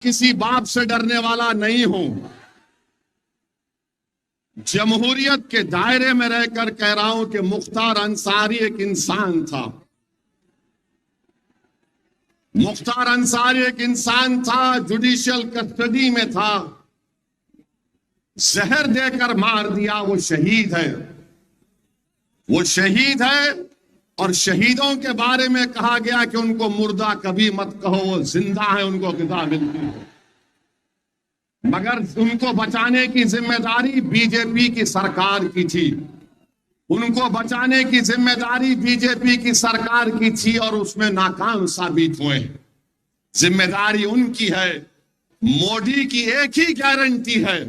किसी बाप से डरने वाला नहीं हूं। जमहूरियत के दायरे में रहकर कह रहा हूं कि मुख्तार अंसारी एक इंसान था। मुख्तार अंसारी एक इंसान था, जुडिशियल कस्टडी में था, जहर देकर मार दिया। वो शहीद है, वो शहीद है। और शहीदों के बारे में कहा गया कि उनको मुर्दा कभी मत कहो, वो जिंदा है, उनको गिदा मिलती है। मगर उनको बचाने की जिम्मेदारी बीजेपी की सरकार की थी। उनको बचाने की जिम्मेदारी बीजेपी की सरकार की थी और उसमें नाकाम साबित हुए। जिम्मेदारी उनकी है। मोदी की एक ही गारंटी है,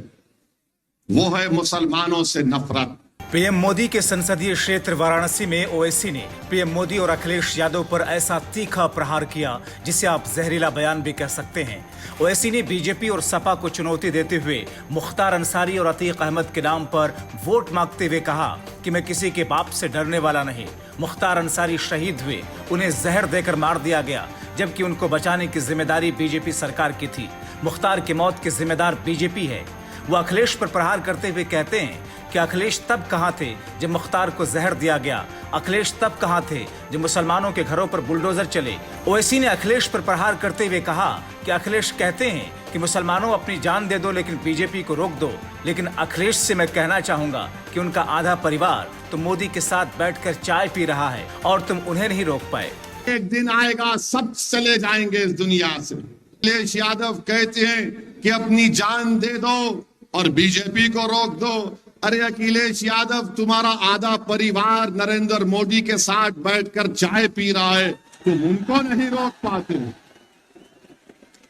वो है मुसलमानों से नफरत। पीएम मोदी के संसदीय क्षेत्र वाराणसी में ओवैसी ने पीएम मोदी और अखिलेश यादव पर ऐसा तीखा प्रहार किया जिसे आप जहरीला बयान भी कह सकते हैं। ओवैसी ने बीजेपी और सपा को चुनौती देते हुए मुख्तार अंसारी और अतीक अहमद के नाम पर वोट मांगते हुए कहा कि मैं किसी के बाप से डरने वाला नहीं। मुख्तार अंसारी शहीद हुए, उन्हें जहर देकर मार दिया गया, जबकि उनको बचाने की जिम्मेदारी बीजेपी सरकार की थी। मुख्तार की मौत के जिम्मेदार बीजेपी है। वो अखिलेश पर प्रहार करते हुए कहते हैं कि अखिलेश तब कहां थे जब मुख्तार को जहर दिया गया। अखिलेश तब कहां थे जब मुसलमानों के घरों पर बुलडोजर चले। ओवैसी ने अखिलेश पर प्रहार करते हुए कहा कि अखिलेश कहते हैं कि मुसलमानों अपनी जान दे दो लेकिन बीजेपी को रोक दो। लेकिन अखिलेश से मैं कहना चाहूंगा कि उनका आधा परिवार तो मोदी के साथ बैठकर चाय पी रहा है और तुम उन्हें नहीं रोक पाए। एक दिन आएगा सब चले जाएंगे इस दुनिया से। अखिलेश यादव कहते हैं कि अपनी जान दे दो और बीजेपी को रोक दो। अरे अखिलेश यादव, तुम्हारा आधा परिवार नरेंद्र मोदी के साथ बैठकर चाय पी रहा है, तुम उनको नहीं रोक पाते,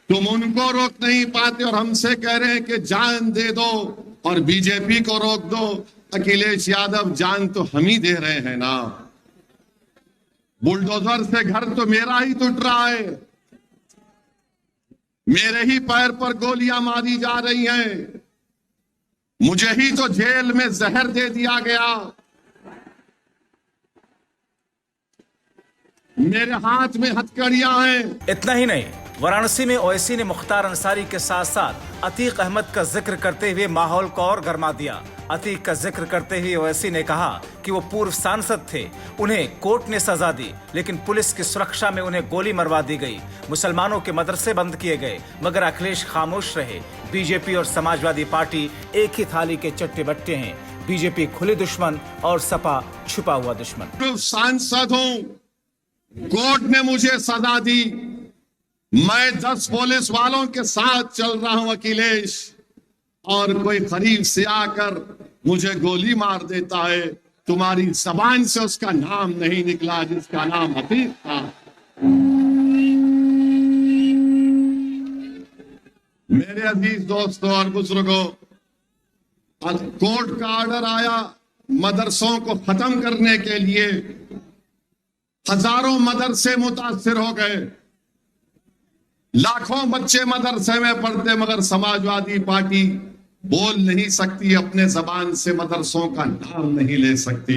तुम उनको रोक नहीं पाते और हमसे कह रहे हैं कि जान दे दो और बीजेपी को रोक दो। अखिलेश यादव, जान तो हम ही दे रहे हैं ना। बुलडोजर से घर तो मेरा ही टूट रहा है, मेरे ही पैर पर गोलियां मारी जा रही हैं, मुझे ही तो जेल में जहर दे दिया गया, मेरे हाथ में हथकड़ियां हैं। इतना ही नहीं, वाराणसी में ओवैसी ने मुख्तार अंसारी के साथ साथ अतीक अहमद का जिक्र करते हुए माहौल को और गर्मा दिया। अतीक का जिक्र करते हुए ओवैसी ने कहा कि वो पूर्व सांसद थे, उन्हें कोर्ट ने सजा दी लेकिन पुलिस की सुरक्षा में उन्हें गोली मरवा दी गई। मुसलमानों के मदरसे बंद किए गए मगर अखिलेश खामोश रहे। बीजेपी और समाजवादी पार्टी एक ही थाली के चट्टे बट्टे हैं। बीजेपी खुले दुश्मन और सपा छुपा हुआ दुश्मन। सांसद हूं, कोर्ट ने मुझे सजा दी, मैं 10 पुलिस वालों के साथ चल रहा हूं अखिलेश, और कोई करीब से आकर मुझे गोली मार देता है। तुम्हारी जबान से उसका नाम नहीं निकला जिसका नाम अतीक था। मेरे अजीज दोस्तों और बुजुर्गों, कोर्ट का ऑर्डर आया मदरसों को खत्म करने के लिए। हजारों मदरसे मुतासिर हो गए, लाखों बच्चे मदरसे में पढ़ते, मगर समाजवादी पार्टी बोल नहीं सकती, अपने जबान से मदरसों का नाम नहीं ले सकती।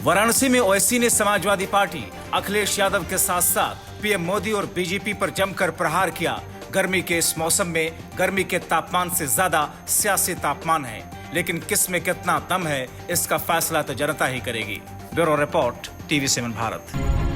वाराणसी में ओवैसी ने समाजवादी पार्टी, अखिलेश यादव के साथ साथ पीएम मोदी और बीजेपी पर जमकर प्रहार किया। गर्मी के इस मौसम में गर्मी के तापमान से ज्यादा सियासी तापमान है, लेकिन किस में कितना दम है इसका फैसला तो जनता ही करेगी। Bureau report, TV7 Bharat.